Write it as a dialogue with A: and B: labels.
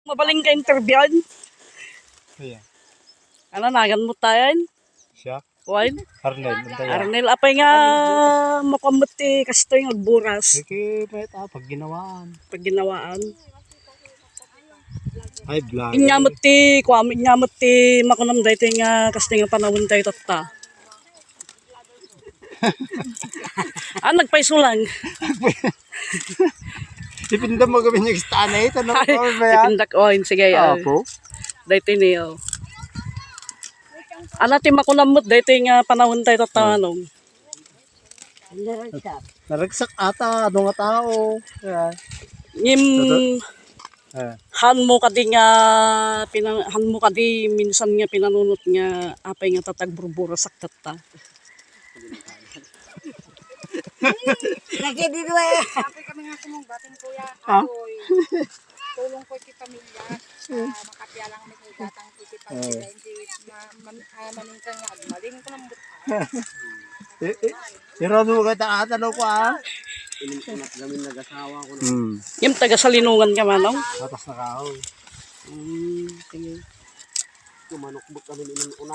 A: Mabaling ka interviewan.
B: Ayan.
A: Ano, nagan mo tayo?
B: Siya.
A: Wine?
B: Arnel.
A: Arnel, apay nga makamot kasi ito yung agburas.
B: Sige, may pag ginawaan.
A: Pag ginawaan.
B: Ay, vlog.
A: Inyamot ti makunam dahi ito nga kasi nga panahon tayo tata. Nagpaisulang.
B: Ipinda mo kami yung istanay. Ito na kami ba yan?
A: Ipindak oin. Sige.
B: Apo.
A: Dahi ito niyo. Ti makunamot dahi ito nga panahon tayo tata.
B: Naragsak ata. Ano nga tao. Ayan.
A: Ngim han mo kadi minsan nga pinanunot nga apay nga tatagburbura saktat ta.
C: Nagdididwa eh. Sabi kami nga sumong bating kuya. Ako'y tulong ko si pamilya. Makapialang may igatang si pamilya. Hindi maningkan nga. Maling ko ng buta.
B: Pero ano ka taatanaw ko
D: Gamin nag-asawa ko na.
A: Yung taga Salinungan ka manong?
B: Atas na kao.
A: Sige.
D: Kumanukbog kami ng una.